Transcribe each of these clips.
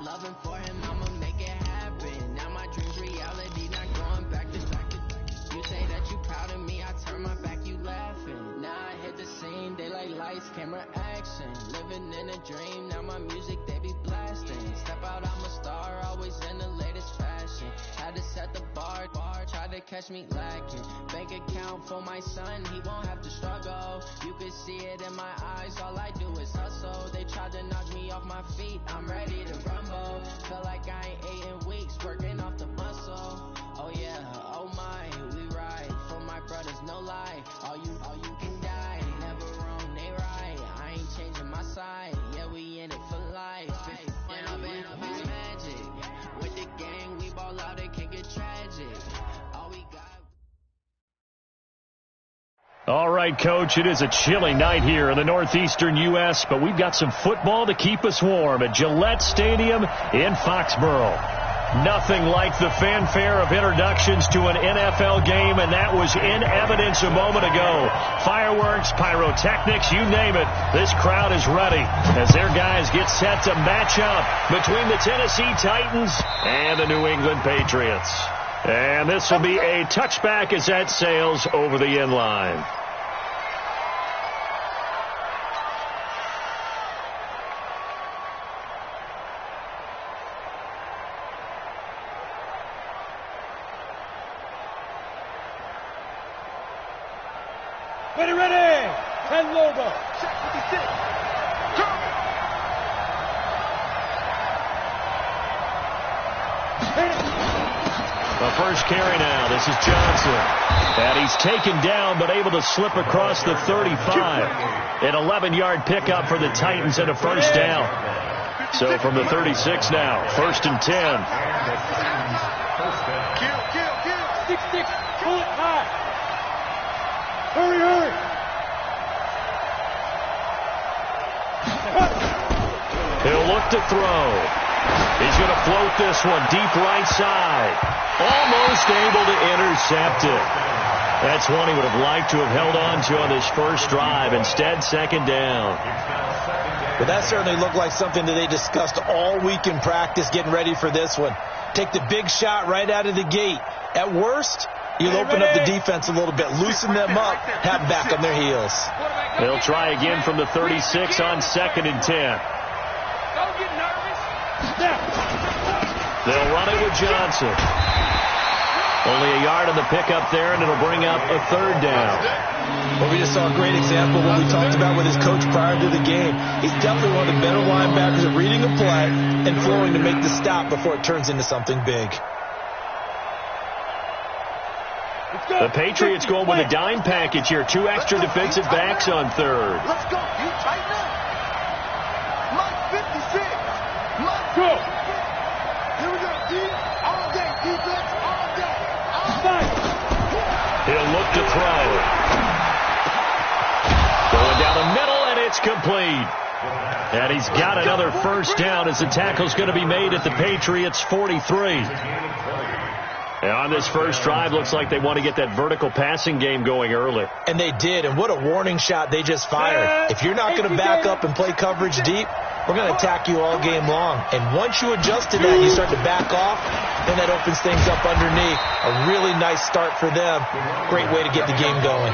loving for him, I'ma make it happen. Now my dream's reality, not going back to back. You say that you proud of me, I turn my back, you laughing. Now I hit the scene, they like lights, camera, action. Living in a dream, now my music, they be blasting. Step out, I'm a star, always in the latest fashion. Had to set the bar, try to catch me lacking. Bank account for my son, he won't have to struggle. You can see it in my eyes, all I do is hustle. They tried to knock me off my feet, I'm ready to rumble. Feel like I ain't ate in weeks, working off the muscle. Oh yeah, oh my, we ride for my brothers, no lie. All you can die, never wrong, they right. I ain't changing my side, yeah, we in it for life. And I've been magic with the gang, we ball out, it can get tragic. All we got. All right, Coach, it is a chilly night here in the northeastern U.S., but we've got some football to keep us warm at Gillette Stadium in Foxborough. Nothing like the fanfare of introductions to an NFL game, and that was in evidence a moment ago. Fireworks, pyrotechnics, you name it. This crowd is ready as their guys get set to match up between the Tennessee Titans and the New England Patriots. And this will be a touchback as that sails over the end line. Ready. 10 logo. Check 56. The first carry now. This is Johnson. And he's taken down but able to slip across the 35. An 11-yard pickup for the Titans and a first down. So from the 36 now, 1st and 10. Kill. 6-6. Pull it high. Hurry. He'll look to throw. He's going to float this one deep right side. Almost able to intercept it. That's one he would have liked to have held on to on this first drive. Instead, second down. But that certainly looked like something that they discussed all week in practice getting ready for this one. Take the big shot right out of the gate. At worst, you'll open up the defense a little bit, loosen them up, have back on their heels. They'll try again from the 36 on 2nd and 10. Don't get nervous. They'll run it with Johnson. Only a yard on the pickup there, and it'll bring up a 3rd down. Well, we just saw a great example of what we talked about with his coach prior to the game. He's definitely one of the better linebackers at reading a play and flowing to make the stop before it turns into something big. The Patriots going with a dime package here. 2 extra defensive backs on 3rd. Let's go. You tighten up. Mike 56. Mike. Go. Here we go. All day. Defense. All day. All day. He'll look to throw. Going down the middle, and it's complete. And he's got another first down as the tackle's going to be made at the Patriots' 43. And on this first drive, looks like they want to get that vertical passing game going early. And they did, and what a warning shot they just fired. If you're not going to back up and play coverage deep, we're going to attack you all game long. And once you adjust to that, you start to back off, then that opens things up underneath. A really nice start for them. Great way to get the game going.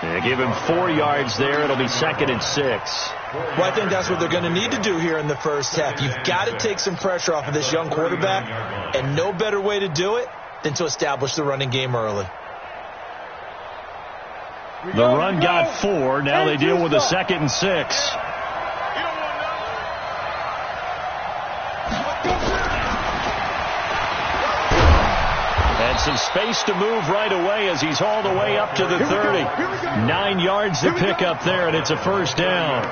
Yeah, give him 4 yards there. It'll be 2nd and 6. Well, I think that's what they're going to need to do here in the first half. You've got to take some pressure off of this young quarterback, and no better way to do it than to establish the running game early. The run got 4. Now they deal with a 2nd and 6. And some space to move right away as he's hauled away up to the 30. 9 yards to pick up there, and it's a first down.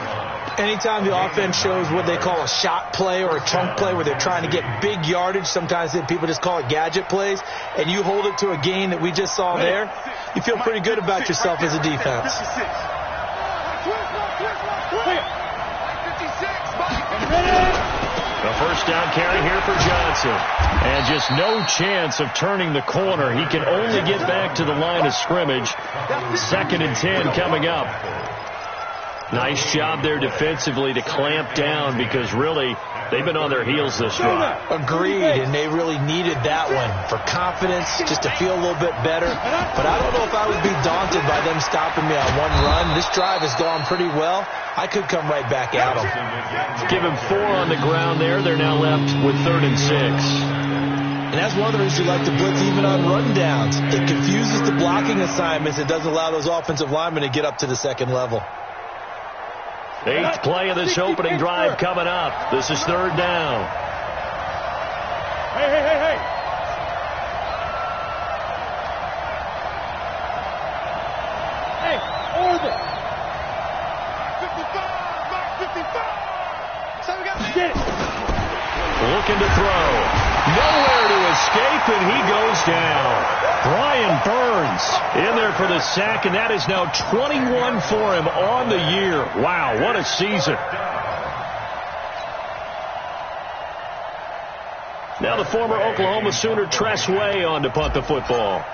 Anytime the offense shows what they call a shot play or a chunk play where they're trying to get big yardage, sometimes people just call it gadget plays, and you hold it to a gain that we just saw there, you feel pretty good about yourself as a defense. The first down carry here for Johnson. And just no chance of turning the corner. He can only get back to the line of scrimmage. 2nd and 10 coming up. Nice job there defensively to clamp down because really They've been on their heels this drive. Agreed, and they really needed that one for confidence, just to feel a little bit better. But I don't know if I would be daunted by them stopping me on one run. This drive has gone pretty well. I could come right back at them. Give him 4 on the ground there. They're now left with 3rd and 6. And that's one of the reasons we like to blitz even on run downs. It confuses the blocking assignments. It doesn't allow those offensive linemen to get up to the second level. 8th play of this opening drive coming up. This is 3rd down. Hey. Hey, order. 55. So we got Get it. Looking to throw. Nowhere to escape, and he goes down. Brian Burns in there for the sack, and that is now 21 for him on the year. Wow, what a season. Now the former Oklahoma Sooner Tress Way on to punt the football.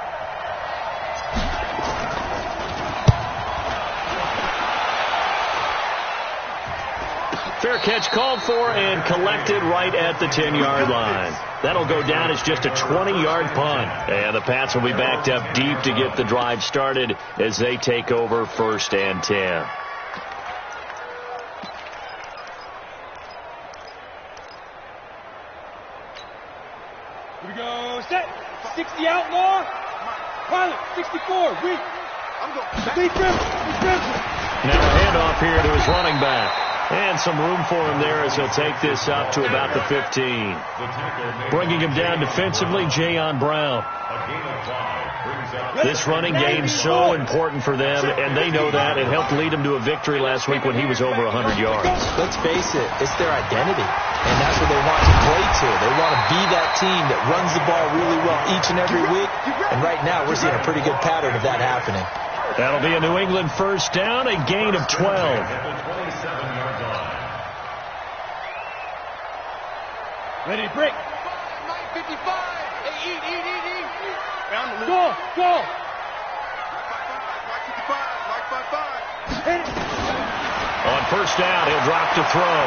Fair catch called for and collected right at the 10-yard line. That'll go down as just a 20-yard punt. And the Pats will be backed up deep to get the drive started as they take over 1st and 10. Here we go. Set. 60 outlaw. Pilot. 64. Weak. Deep dribble. Now a handoff here to his running back. And some room for him there as he'll take this up to about the 15. Bringing him down defensively, Jayon Brown. This running game so important for them, and they know that. It helped lead them to a victory last week when he was over 100 yards. Let's face it, it's their identity, and that's what they want to play to. They want to be that team that runs the ball really well each and every week, and right now we're seeing a pretty good pattern of that happening. That'll be a New England 1st down, a gain of 12. Ready to break. 55. Hey, eat. Go. Hit it. On 1st down, he'll drop to throw.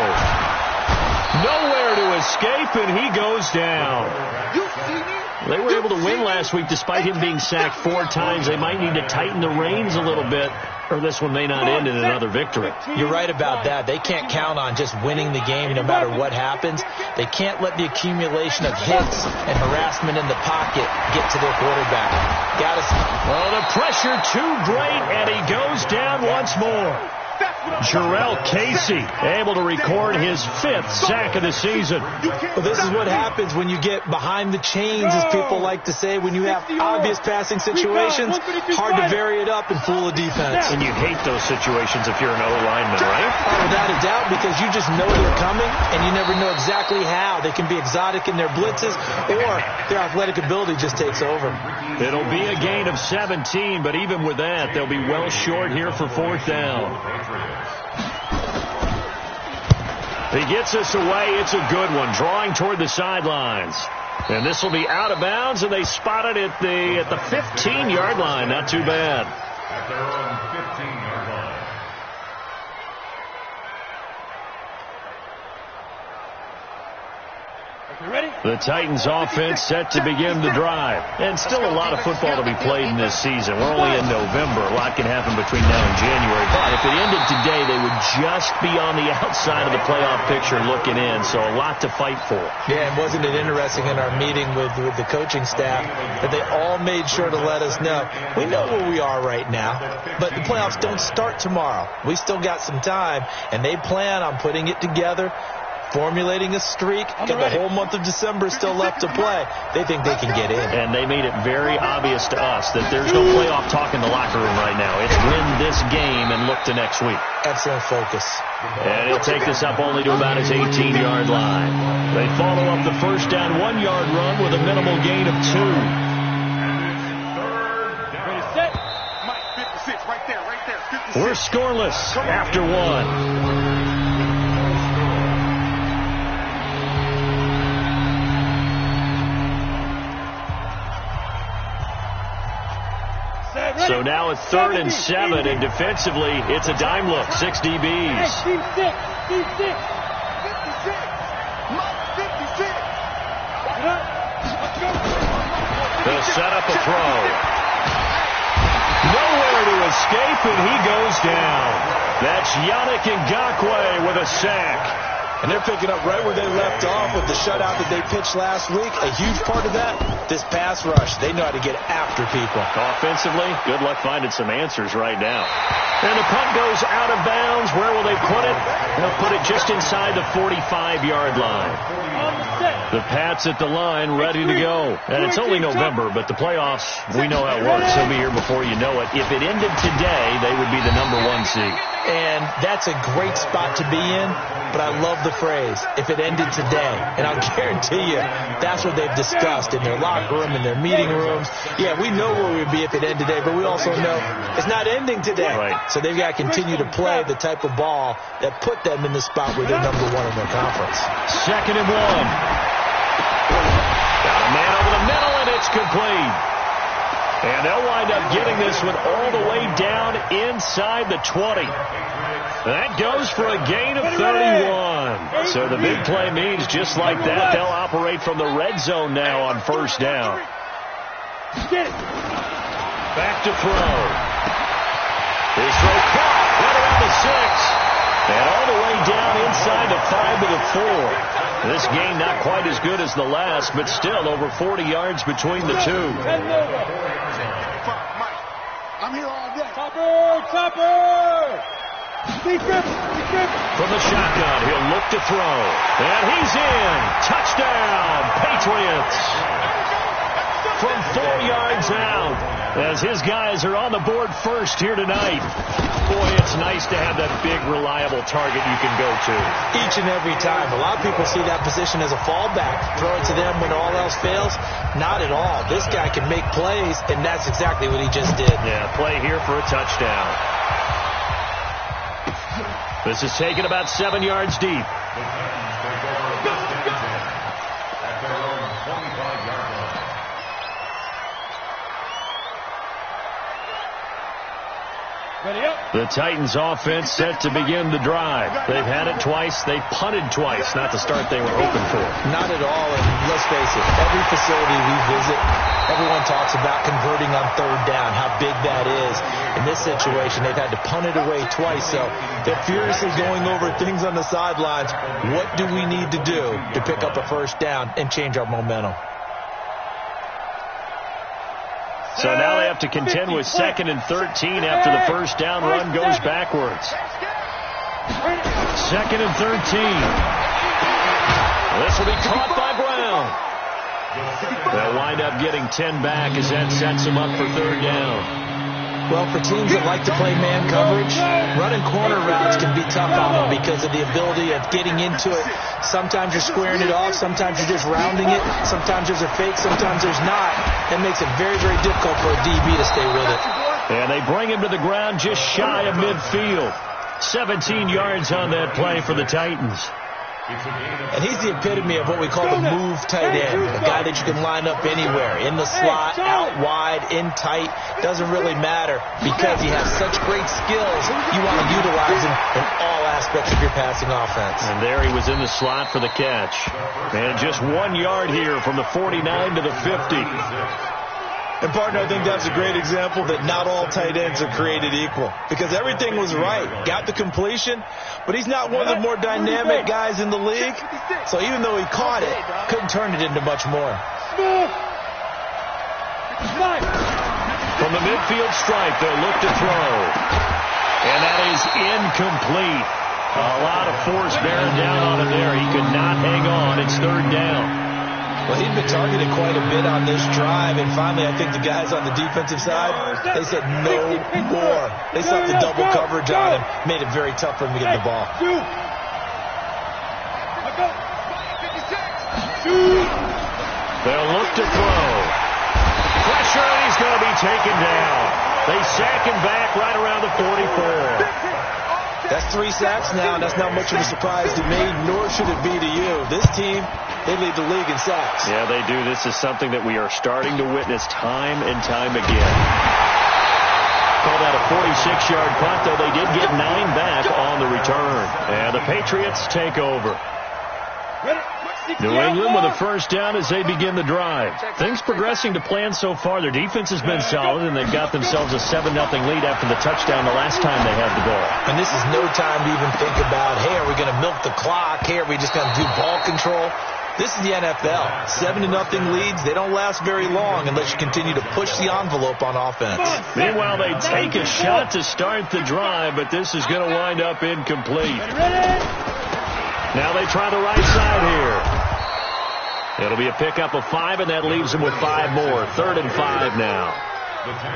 Nowhere to escape, and he goes down. You see me? They were able to win last week despite him being sacked 4 times. They might need to tighten the reins a little bit, or this one may not end in another victory. You're right about that. They can't count on just winning the game no matter what happens. They can't let the accumulation of hits and harassment in the pocket get to their quarterback. Well, the pressure too great, and he goes down once more. Jarrell Casey able to record his 5th sack of the season. Well, this is what happens when you get behind the chains, as people like to say. When you have obvious passing situations, hard to vary it up and fool a defense. And you hate those situations if you're an O-lineman, right? Oh, without a doubt, because you just know they're coming, and you never know exactly how. They can be exotic in their blitzes, or their athletic ability just takes over. It'll be a gain of 17, but even with that, they'll be well short here for 4th down. He gets us away. It's a good one, drawing toward the sidelines. And this will be out of bounds, and they spot it at the 15-yard line. Not too bad. At their own 15-yard line. You ready? The Titans offense set to begin the drive. And still a lot of football to be played in this season. We're only in November. A lot can happen between now and January. But if it ended today, they would just be on the outside of the playoff picture looking in. So a lot to fight for. Yeah, and wasn't it interesting in our meeting with the coaching staff that they all made sure to let us know, we know where we are right now, but the playoffs don't start tomorrow. We still got some time, and they plan on putting it together, formulating a streak. Got the whole month of December still left to play. They think they can get in. And they made it very obvious to us that there's no playoff talk in the locker room right now. It's win this game and look to next week. Excellent focus. And he'll take this up only to about his 18-yard line. They follow up the 1st down 1-yard run with a minimal gain of 2. Ready, set. Mike, 56, right there, 56. We're scoreless after 1. So now it's 3rd and 7, and defensively, it's a dime look. 6 DBs. Hey, team 6. 56. They'll set up a throw. Nowhere to escape, and he goes down. That's Yannick Ngakoue with a sack. And they're picking up right where they left off with the shutout that they pitched last week. A huge part of that, this pass rush. They know how to get after people. Offensively, good luck finding some answers right now. And the punt goes out of bounds. Where will they put it? They'll put it just inside the 45-yard line. The Pats at the line, ready to go. And it's only November, but the playoffs, we know how it works. They'll be here before you know it. If it ended today, they would be the #1 seed. And that's a great spot to be in, but I love the phrase, if it ended today. And I'll guarantee you, that's what they've discussed in their locker room, in their meeting rooms. Yeah, we know where we'd be if it ended today, but we also know it's not ending today. Right. So they've got to continue to play the type of ball that put them in the spot where they're #1 in their conference. 2nd and 1. Got a man over the middle, and it's complete. And they'll wind up getting this one all the way down inside the 20. That goes for a gain of 31. So the big play means just like that, they'll operate from the red zone now on 1st down. Back to throw. His throw caught right around the 6. And all the way down inside the 5 to the 4. This game not quite as good as the last, but still over 40 yards between the two. I'm here all day. Chopper! From the shotgun, he'll look to throw. And he's in. Touchdown, Patriots. From 4 yards out, as his guys are on the board first here tonight. Boy, it's nice to have that big, reliable target you can go to. Each and every time. A lot of people see that position as a fallback. Throw it to them when all else fails. Not at all. This guy can make plays, and that's exactly what he just did. Yeah, play here for a touchdown. This is taken about 7 yards deep. The Titans offense set to begin the drive. They've had it twice. They punted twice. Not the start they were hoping for. Not at all. And let's face it, every facility we visit, everyone talks about converting on 3rd down, how big that is. In this situation, they've had to punt it away twice. So they're furiously going over things on the sidelines. What do we need to do to pick up a 1st down and change our momentum? So now they have to contend with 2nd and 13 after the 1st down run goes backwards. 2nd and 13. This will be caught by Brown. They'll wind up getting 10 back as that sets them up for 3rd down. Well, for teams that like to play man coverage, running corner routes can be tough on them because of the ability of getting into it. Sometimes you're squaring it off. Sometimes you're just rounding it. Sometimes there's a fake. Sometimes there's not. That makes it very, very difficult for a DB to stay with it. And they bring him to the ground just shy of midfield. 17 yards on that play for the Titans. And he's the epitome of what we call the move tight end, a guy that you can line up anywhere, in the slot, out wide, in tight, doesn't really matter because he has such great skills. You want to utilize him in all aspects of your passing offense. And there he was in the slot for the catch. And just 1 yard here from the 49 to the 50. And, partner, I think that's a great example that not all tight ends are created equal because everything was right. Got the completion, but he's not one of the more dynamic guys in the league. So even though he caught it, couldn't turn it into much more. From the midfield stripe, they'll look to throw. And that is incomplete. A lot of force bearing down on him there. He could not hang on. It's 3rd down. Well, he'd been targeted quite a bit on this drive, and finally I think the guys on the defensive side, they said no more. They sought the double coverage on him, made it very tough for him to get the ball. They'll look to throw. Pressure, and he's going to be taken down. They sack him back right around the 44. That's 3 sacks now, and that's not much of a surprise to me, nor should it be to you. This team, they lead the league in sacks. Yeah, they do. This is something that we are starting to witness time and time again. Call that a 46-yard punt, though they did get 9 back on the return. And the Patriots take over. New England with a first down as they begin the drive. Things progressing to plan so far. Their defense has been solid, and they've got themselves a 7-0 lead after the touchdown the last time they had the ball. And this is no time to even think about, hey, are we going to milk the clock? Hey, are we just going to do ball control? This is the NFL. 7-0 leads, they don't last very long unless you continue to push the envelope on offense. Meanwhile, they take a shot to start the drive, but this is going to wind up incomplete. Now they try the right side here. It'll be a pickup of 5, and that leaves them with 5 more. 3rd and 5 now.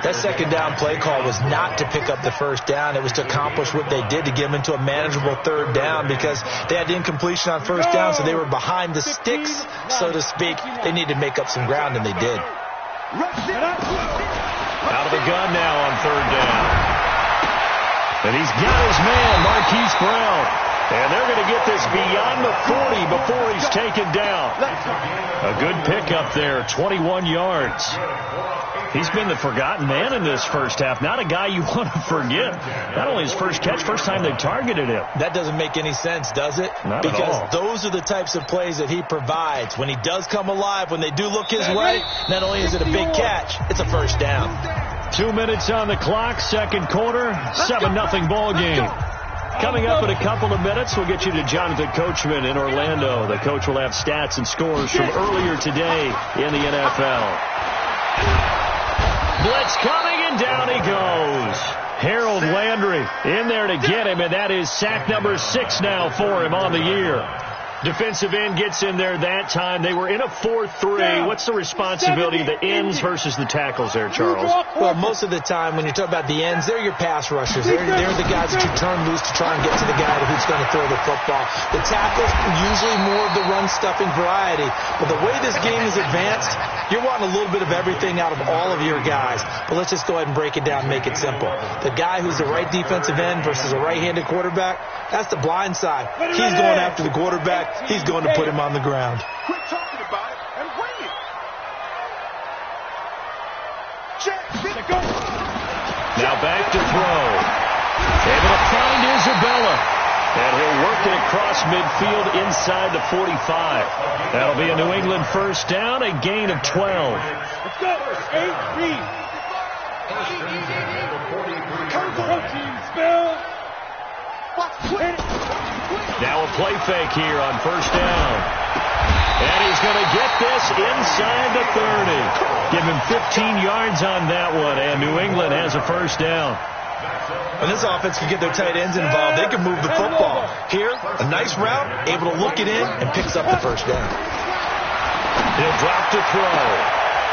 That second down play call was not to pick up the first down. It was to accomplish what they did, to get them into a manageable 3rd down, because they had incompletion on first down, so they were behind the sticks, so to speak. They needed to make up some ground, and they did. Out of the gun now on 3rd down. And he's got his man, Marquise Brown. And they're going to get this beyond the 40 before he's taken down. A good pickup there, 21 yards. He's been the forgotten man in this first half. Not a guy you want to forget. Not only his first catch, first time they targeted him. That doesn't make any sense, does it? Not at all. Because those are the types of plays that he provides. When he does come alive, when they do look his way, not only is it a big catch, it's a first down. 2 minutes on the clock, second quarter, 7-0 ball game. Coming up in a couple of minutes, we'll get you to Jonathan Coachman in Orlando. The coach will have stats and scores from earlier today in the NFL. Blitz coming, and down he goes. Harold Landry in there to get him, and that is sack number 6 now for him on the year. Defensive end gets in there that time. They were in a 4-3. What's the responsibility of the ends versus the tackles there, Charles? Well, most of the time when you talk about the ends, they're your pass rushers. They're the guys that you turn loose to try and get to the guy who's going to throw the football. The tackles are usually more of the run-stuffing variety. But the way this game is advanced, you're wanting a little bit of everything out of all of your guys. But let's just go ahead and break it down and make it simple. The guy who's the right defensive end versus a right-handed quarterback, that's the blind side. He's going after the quarterback. He's going to put him on the ground. Quit talking about it and bring it. Check. Now back to throw. Able to find Isabella. And he'll work it across midfield inside the 45. That'll be a New England first down, a gain of 12. Let's go. 8-3. Protein spell. Now a play fake here on first down. And he's going to get this inside the 30. Give him 15 yards on that one, and New England has a first down. When this offense can get their tight ends involved, they can move the football. Here, a nice route, able to look it in, and picks up the first down. He'll drop to throw.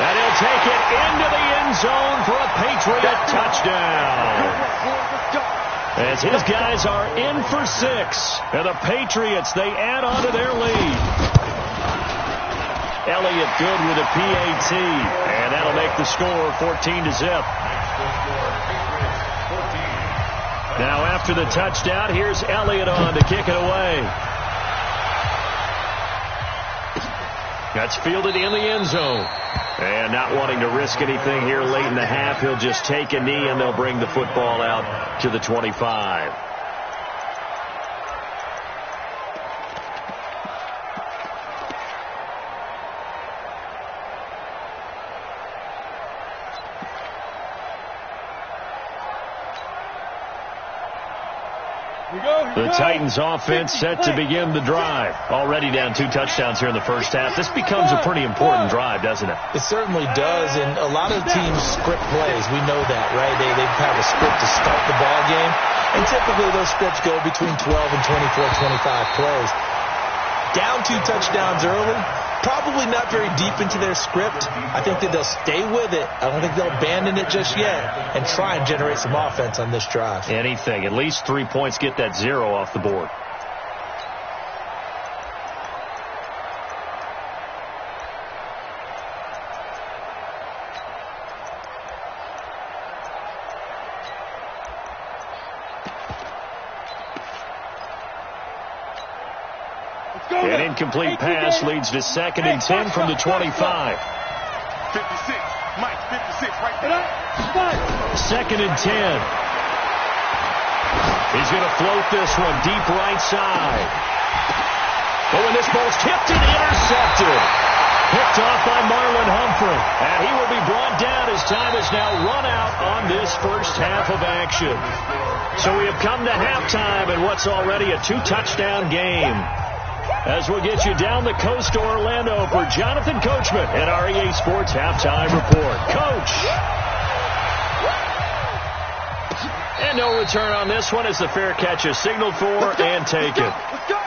And he'll take it into the end zone for a Patriot touchdown. As his guys are in for 6. And the Patriots, they add on to their lead. Elliott good with a PAT. And that'll make the score 14-0. Now after the touchdown, here's Elliott on to kick it away. That's fielded in the end zone. And not wanting to risk anything here late in the half, he'll just take a knee and they'll bring the football out to the 25. The Titans offense set to begin the drive. Already down 2 touchdowns here in the first half. This becomes a pretty important drive, doesn't it? It certainly does, and a lot of teams script plays. We know that, right? They have a script to start the ball game, and typically those scripts go between 12 and 24, 25 plays. Down 2 touchdowns early, probably not very deep into their script. I think that they'll stay with it. I don't think they'll abandon it just yet and try and generate some offense on this drive. Anything. At least 3 points, get that 0 off the board. An incomplete pass leads to 2nd and 10 from the 25. 56. Mike, 56 right there. 2nd and 10. He's going to float this one deep right side. But and this ball's tipped and intercepted. Picked off by Marlon Humphrey. And he will be brought down as time is now run out on this first half of action. So we have come to halftime in what's already a 2-touchdown game. As we'll get you down the coast to Orlando for Jonathan Coachman at our EA Sports Halftime Report. Coach! And no return on this one as the fair catch is signaled for and taken. Let's go.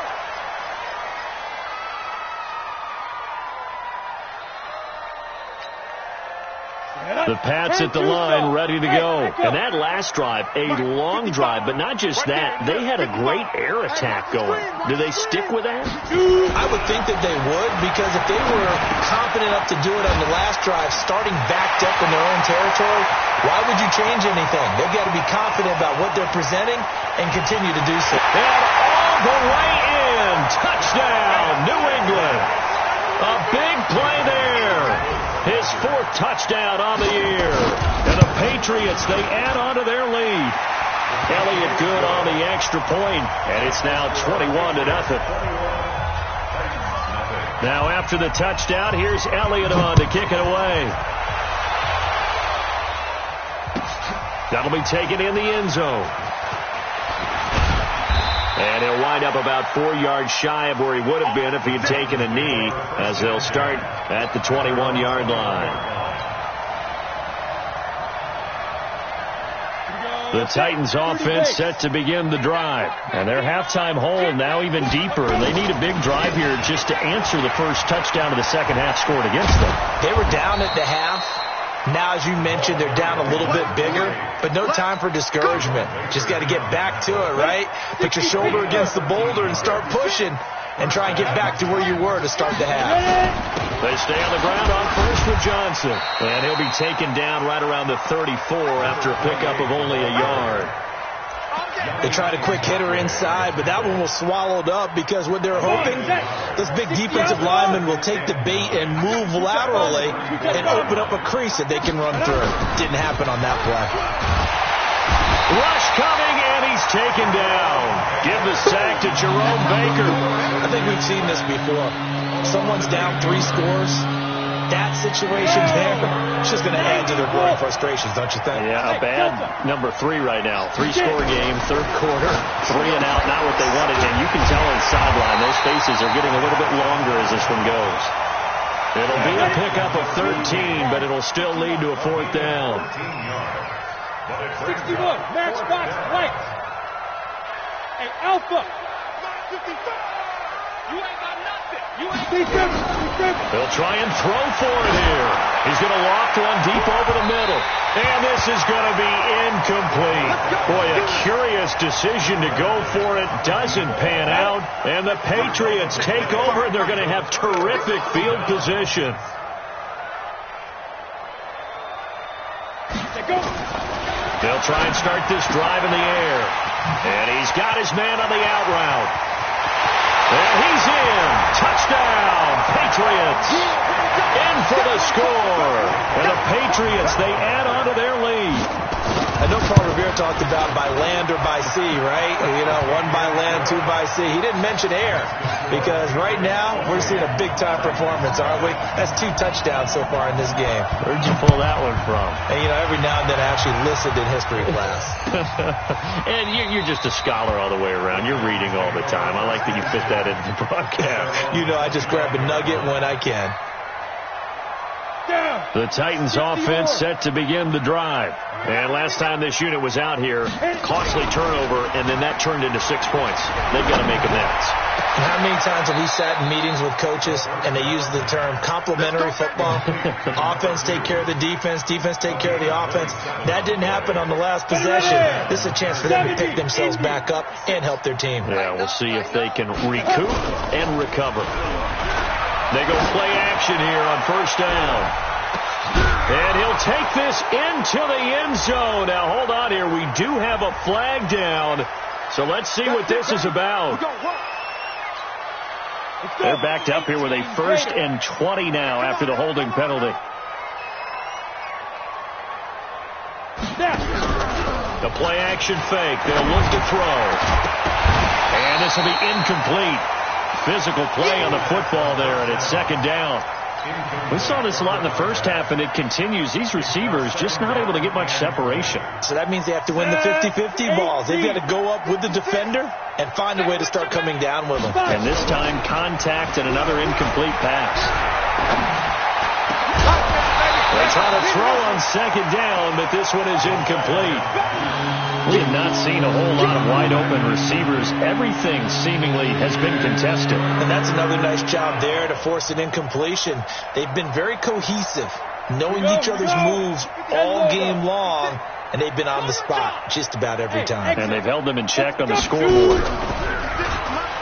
The Pats at the line, ready to go. And that last drive, a long drive, but not just that. They had a great air attack going. Do they stick with that? I would think that they would, because if they were confident enough to do it on the last drive, starting backed up in their own territory, why would you change anything? They've got to be confident about what they're presenting and continue to do so. And all the way in. Touchdown, New England. A big play there. His 4th touchdown on the year. And the Patriots, they add on to their lead. Elliott good on the extra point, and it's now 21-0. Now after the touchdown, here's Elliott on to kick it away. That'll be taken in the end zone. And he'll wind up about 4 yards shy of where he would have been if he had taken a knee, as they'll start at the 21-yard line. The Titans offense set to begin the drive. And their halftime hole now even deeper. And they need a big drive here just to answer the first touchdown of the second half scored against them. They were down at the half. Now, as you mentioned, they're down a little bit bigger, but no time for discouragement. Just got to get back to it, right? Put your shoulder against the boulder and start pushing and try and get back to where you were to start the half. They stay on the ground on first with Johnson. And he'll be taken down right around the 34 after a pickup of only a yard. They tried a quick hitter inside, but that one was swallowed up because what they're hoping, this big defensive lineman will take the bait and move laterally and open up a crease that they can run through. Didn't happen on that play. Rush coming, and he's taken down. Give the sack to Jerome Baker. I think we've seen this before. Someone's down 3 scores. That situation there, it's just going to add to their growing frustrations, don't you think? Yeah, a bad number 3 right now. 3-score game, third quarter, 3 and out, not what they wanted. And you can tell on the sideline, those faces are getting a little bit longer as this one goes. It'll be a pickup of 13, but it'll still lead to a 4th down. 61, matchbox, right. Hey, Alpha. You ain't got nothing. You ain't defense. They'll try and throw for it here. He's going to loft one deep over the middle. And this is going to be incomplete. Boy, a curious decision to go for it. Doesn't pan out. And the Patriots take over, and they're going to have terrific field position. They'll try and start this drive in the air. And he's got his man on the out route. And he's in. Touchdown, Patriots. In for the score. And the Patriots, they add on to their lead. I know Paul Revere talked about by land or by sea, right? You know, 1 by land, 2 by sea. He didn't mention air because right now we're seeing a big-time performance, aren't we? That's 2 touchdowns so far in this game. Where'd you pull that one from? And, you know, every now and then I actually listened in history class. And you're just a scholar all the way around. You're reading all the time. I like that you fit that into the broadcast. You know, I just grab a nugget when I can. The Titans offense set to begin the drive. And last time this unit was out here, costly turnover, and then that turned into 6 points. They've got to make amends. How many times have we sat in meetings with coaches and they use the term complementary football? Offense take care of the defense, defense take care of the offense. That didn't happen on the last possession. This is a chance for them to pick themselves back up and help their team. Yeah, we'll see if they can recoup and recover. They go play action here on first down. And he'll take this into the end zone. Now, hold on here. We do have a flag down. So let's see what this is about. They're backed up here with a 1st and 20 now after the holding penalty. The play action fake. They'll look to throw. And this will be incomplete. physical play on the football there, and it's second down. We saw this a lot in the first half, and it continues. These receivers just not able to get much separation. So that means they have to win the 50-50 balls. They've got to go up with the defender and find a way to start coming down with them. And this time, contact and another incomplete pass. They try to throw on second down, but this one is incomplete. We have not seen a whole lot of wide-open receivers. Everything seemingly has been contested. And that's another nice job there to force an incompletion. They've been very cohesive, knowing each other's moves all game long, and they've been on the spot just about every time. And they've held them in check on the scoreboard.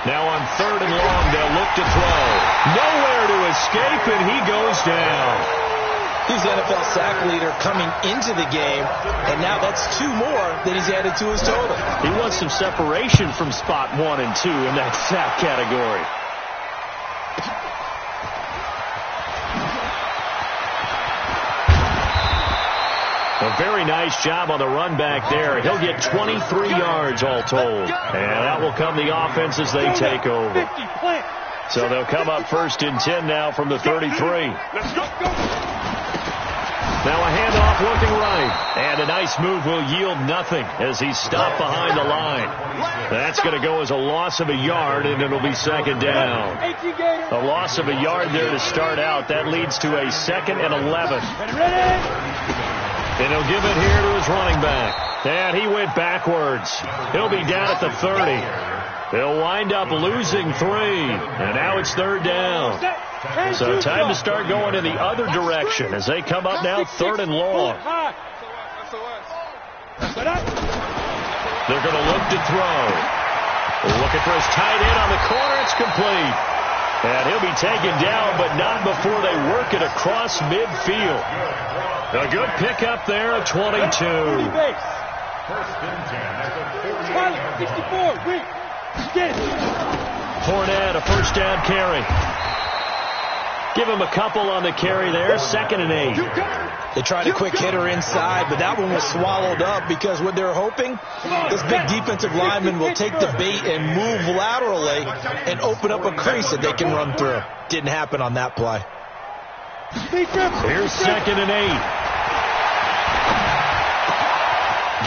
Now on third and long, they'll look to throw. Nowhere to escape, and he goes down. He's the NFL sack leader coming into the game, and now that's 2 more that he's added to his total. He wants some separation from spot 1 and 2 in that sack category. A very nice job on the run back there. He'll get 23 yards all told. And that will come the offense as they take over. So they'll come up first and 10 now from the 33. Now a handoff looking right. And a nice move will yield nothing as he's stopped behind the line. That's going to go as a loss of a yard, and it'll be second down. A loss of a yard there to start out. That leads to a 2nd and 11. And he'll give it here to his running back. And he went backwards. He'll be down at the 30. They'll wind up losing 3. And now it's third down. So time to start going in the other direction as they come up now 3rd and long. They're going to look to throw. Looking for his tight end on the corner. It's complete. And he'll be taken down, but not before they work it across midfield. A good pickup there at 22. Fournette, a first down carry. Give him a couple on the carry there. 2nd and 8. They tried a quick hitter inside, but that one was swallowed up because what they're hoping, this big defensive lineman will take the bait and move laterally and open up a crease that they can run through. Didn't happen on that play. Here's 2nd and 8.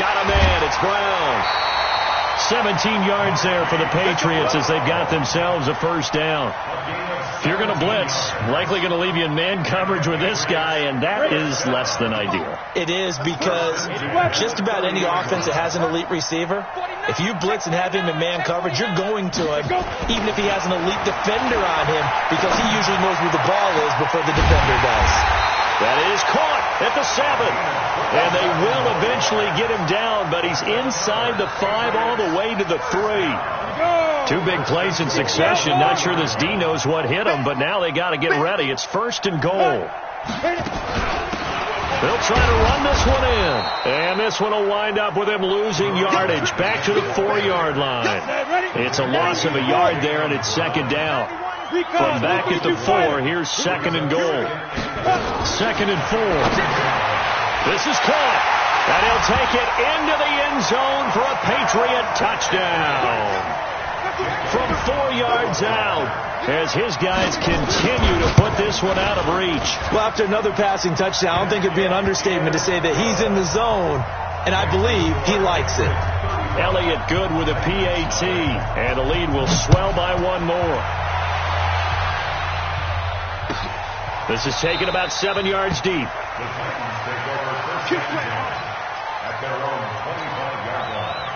Got a man. It's Brown. 17 yards there for the Patriots as they've got themselves a first down. If you're going to blitz, likely going to leave you in man coverage with this guy, and that is less than ideal. It is, because just about any offense that has an elite receiver, if you blitz and have him in man coverage, you're going to him, even if he has an elite defender on him, because he usually knows where the ball is before the defender does. That is caught at the 7. And they will eventually get him down, but he's inside the 5 all the way to the 3. 2 big plays in succession. Not sure this D knows what hit him, but now they got to get ready. It's 1st and goal. They'll try to run this one in. And this one will wind up with him losing yardage. Back to the 4-yard line. It's a loss of a yard there, and it's 2nd down. From back at the 4, here's 2nd and goal. 2nd and 4. This is caught. And he'll take it into the end zone for a Patriot touchdown. From 4 yards out, as his guys continue to put this one out of reach. Well, after another passing touchdown, I don't think it'd be an understatement to say that he's in the zone, and I believe he likes it. Elliott good with a PAT, and the lead will swell by 1 more. This is taken about 7 yards deep. The Titans take over first and 10 at their own 25-yard line.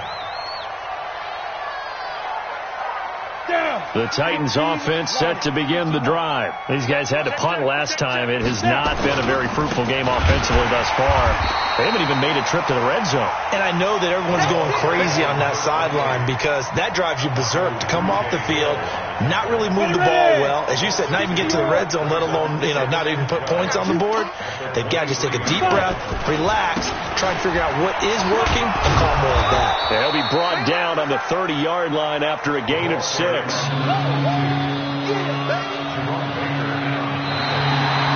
The Titans offense set to begin the drive. These guys had to punt last time. It has not been a very fruitful game offensively thus far. They haven't even made a trip to the red zone. And I know that everyone's going crazy on that sideline because that drives you berserk to come off the field, not really move the ball well. As you said, not even get to the red zone, let alone, not even put points on the board. They've got to just take a deep breath, relax, try to figure out what is working, and call more of that. They'll be brought down on the 30-yard line after a gain of 6.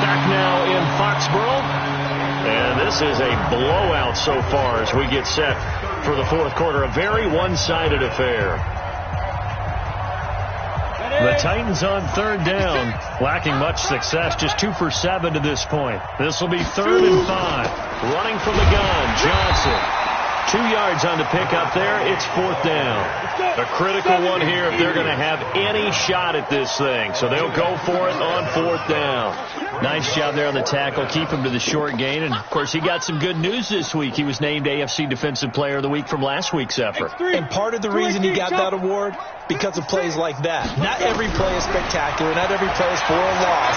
Back now in Foxborough. And this is a blowout so far as we get set for the 4th quarter. A very one-sided affair. The The Titans on third down, lacking much success, just 2 for 7 to this point. This will be 3rd and 5. Running from the gun, Johnson. 2 yards on the pickup there. It's 4th down. A critical one here if they're going to have any shot at this thing. So they'll go for it on 4th down. Nice job there on the tackle. Keep him to the short gain. And, of course, he got some good news this week. He was named AFC Defensive Player of the Week from last week's effort. And part of the reason he got that award, because of plays like that. Not every play is spectacular. Not every play is for a loss.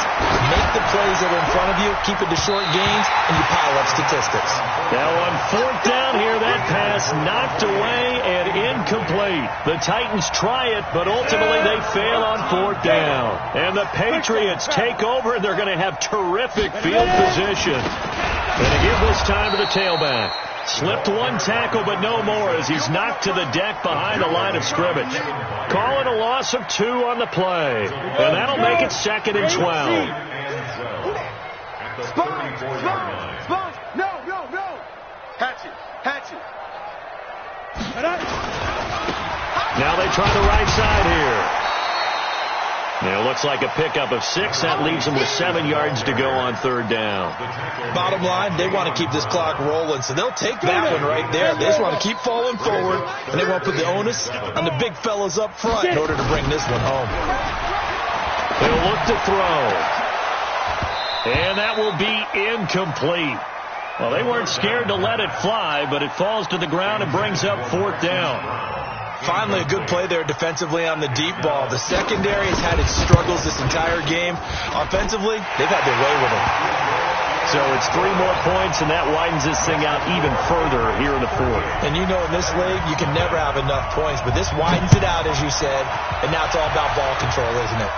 Make the plays that are in front of you, keep it to short gains, and you pile up statistics. Now on 4th down here, that pass knocked away and incomplete. The Titans try it, but ultimately they fail on 4th down. And the Patriots take over, and they're going to have terrific field position. Going to give this time to the tailback. Slipped one tackle, but no more as he's knocked to the deck behind the line of scrimmage. Call it a loss of 2 on the play. And that'll make it 2nd and 12. Spot. No. Hatch it. Now they try the right side here. Now it looks like a pickup of 6. That leaves them with 7 yards to go on 3rd down. Bottom line, they want to keep this clock rolling, so they'll take that one right there. They just want to keep falling forward, and they want to put the onus on the big fellas up front in order to bring this one home. They'll look to throw. And that will be incomplete. Well, they weren't scared to let it fly, but it falls to the ground and brings up 4th down. Finally, a good play there defensively on the deep ball. The secondary has had its struggles this entire game. Offensively, they've had their way with it. So it's 3 more points, and that widens this thing out even further here in the 4th. And you know in this league, you can never have enough points, but this widens it out, as you said, and now it's all about ball control, isn't it?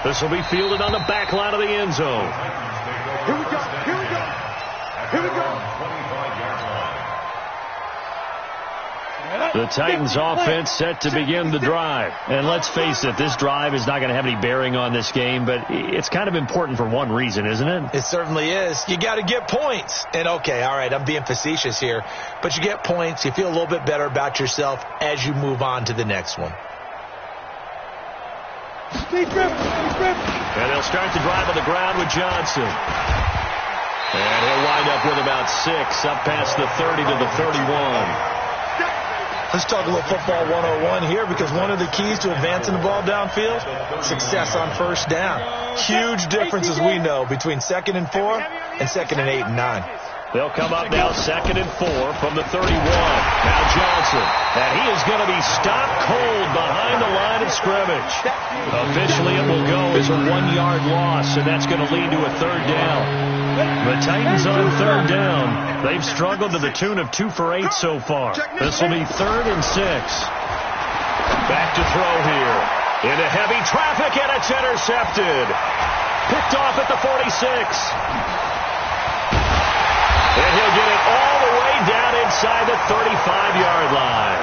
This will be fielded on the back line of the end zone. Here we go. The Titans offense set to begin the drive. And let's face it, this drive is not going to have any bearing on this game, but it's kind of important for one reason, isn't it? It certainly is. You got to get points. And okay, all right, I'm being facetious here, but you get points, you feel a little bit better about yourself as you move on to the next one. And they'll start the drive on the ground with Johnson. And he'll wind up with about 6, up past the 30 to the 31. Let's talk a little football 101 here, because one of the keys to advancing the ball downfield, success on 1st down. Huge differences, we know, between 2nd and 4 and 2nd and 8 and 9. They'll come up now 2nd and 4 from the 31. Now Johnson. And he is going to be stopped cold behind the line of scrimmage. Officially, it will go as a 1-yard loss, and that's going to lead to a 3rd down. The Titans on 3rd down. They've struggled to the tune of 2 for 8 so far. This will be 3rd and 6. Back to throw here. Into heavy traffic, and it's intercepted. Picked off at the 46. And he'll get it all the way down inside the 35-yard line.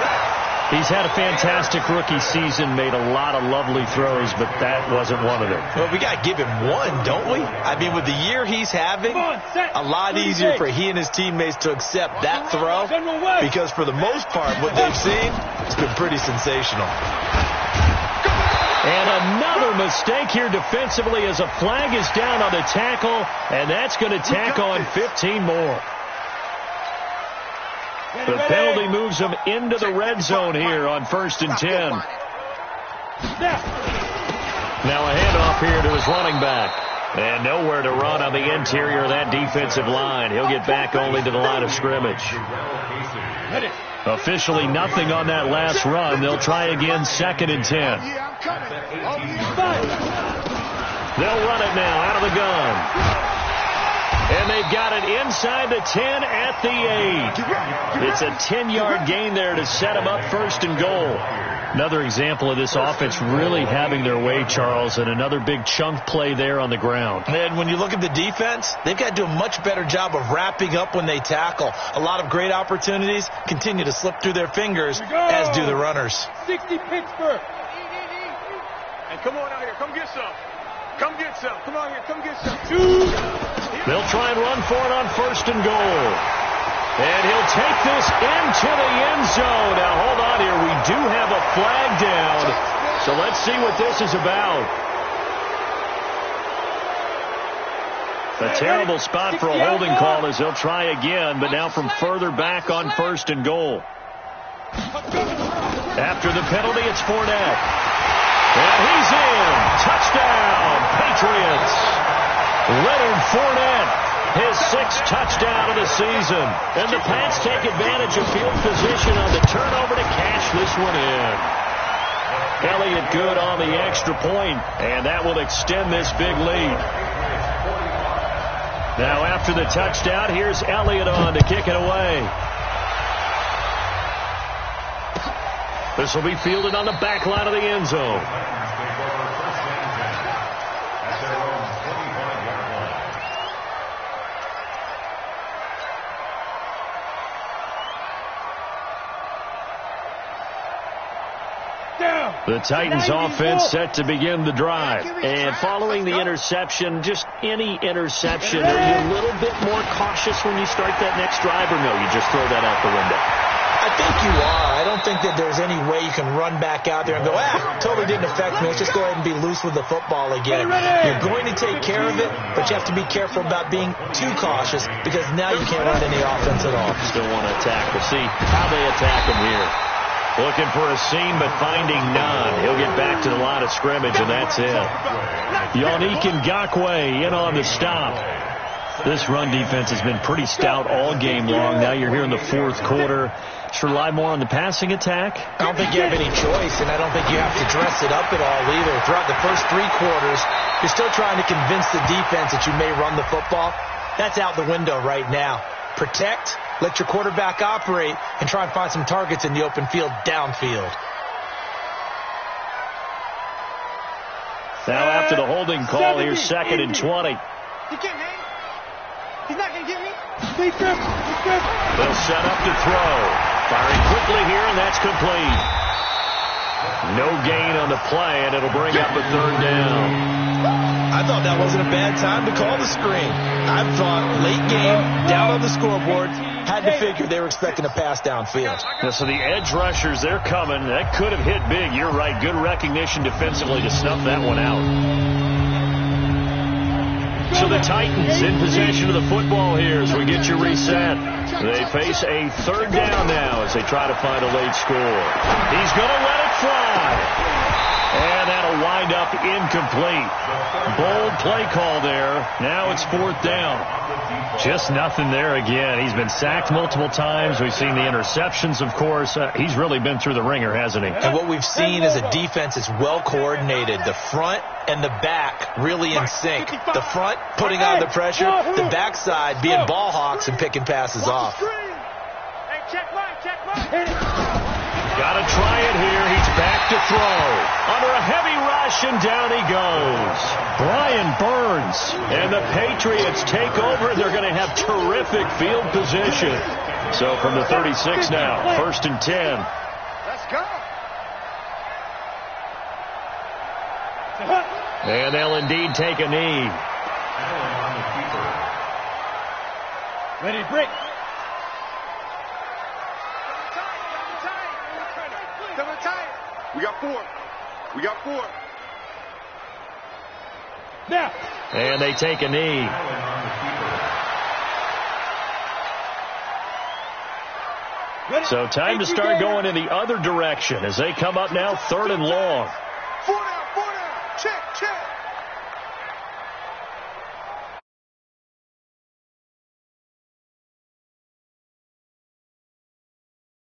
He's had a fantastic rookie season, made a lot of lovely throws, but that wasn't one of them. Well, we got to give him one, don't we? I mean, with the year he's having, a lot easier for he and his teammates to accept that throw, because for the most part, what they've seen, it's been pretty sensational. And another mistake here defensively as a flag is down on the tackle, and that's going to tack on 15 more. The penalty moves them into the red zone here on 1st and 10. Now a handoff here to his running back. And nowhere to run on the interior of that defensive line. He'll get back only to the line of scrimmage. Officially nothing on that last run. They'll try again 2nd and 10. They'll run it now out of the gun. And they've got it inside the 10 at the 8. It's a 10-yard gain there to set them up 1st and goal. Another example of this offense really having their way, Charles, and another big chunk play there on the ground. And when you look at the defense, they've got to do a much better job of wrapping up when they tackle. A lot of great opportunities continue to slip through their fingers, as do the runners. 60 Pittsburgh. And come on out here. Come get some. Come get some. Come on here. Come get some. 2. They'll try and run for it on 1st and goal. And he'll take this into the end zone. Now, hold on here. We do have a flag down. So let's see what this is about. A terrible spot for a holding call as he'll try again, but now from further back on 1st and goal. After the penalty, it's Fournette. And he's in. Touchdown, Patriots. Leonard Fournette, his 6th touchdown of the season. And the Pats take advantage of field position on the turnover to cash this one in. Elliott good on the extra point, and that will extend this big lead. Now after the touchdown, here's Elliott on to kick it away. This will be fielded on the back line of the end zone. The Titans offense set to begin the drive. And following the interception, just any interception, are you a little bit more cautious when you start that next drive, or no, you just throw that out the window? I think you are. I don't think that there's any way you can run back out there and go, totally didn't affect me. Let's just go ahead and be loose with the football again. You're going to take care of it, but you have to be careful about being too cautious because now you can't run any offense at all. Still want to attack. We'll see how they attack him here. Looking for a seam, but finding none. He'll get back to the line of scrimmage, and that's it. Yannick Ngakoue in on the stop. This run defense has been pretty stout all game long. Now you're here in the 4th quarter. Should rely more on the passing attack? I don't think you have any choice, and I don't think you have to dress it up at all either. Throughout the first 3 quarters, you're still trying to convince the defense that you may run the football. That's out the window right now. Protect, let your quarterback operate, and try and find some targets in the open field downfield. Now after the holding call, here's 2nd and 20. He can't hang. He's not going to get me. They'll set up to throw. Firing quickly here, and that's complete. No gain on the play, and it'll bring up a 3rd down. I thought that wasn't a bad time to call the screen. I thought late game, down on the scoreboard, had to figure they were expecting a pass downfield. Yeah, so the edge rushers, they're coming. That could have hit big. You're right. Good recognition defensively to snuff that one out. So the Titans in possession of the football here as we get you reset. They face a 3rd down now as they try to find a late score. He's going to let it fly. And that'll wind up incomplete. Bold play call there. Now it's 4th down. Just nothing there again. He's been sacked multiple times. We've seen the interceptions, of course. He's really been through the ringer, hasn't he? And what we've seen is a defense that's well coordinated. The front and the back really in sync. The front putting on the pressure. The backside being ball hawks and picking passes off. Hey, check mine. Got to try it here. He's back to throw. Under a heavy rush, and down he goes. Brian Burns. And the Patriots take over. They're going to have terrific field position. So from the 36 now, 1st and 10. Let's go. And they'll indeed take a knee. Ready, break. We got 4. Now. And they take a knee. So time to start going in the other direction as they come up now 3rd and long. 4 down. Check.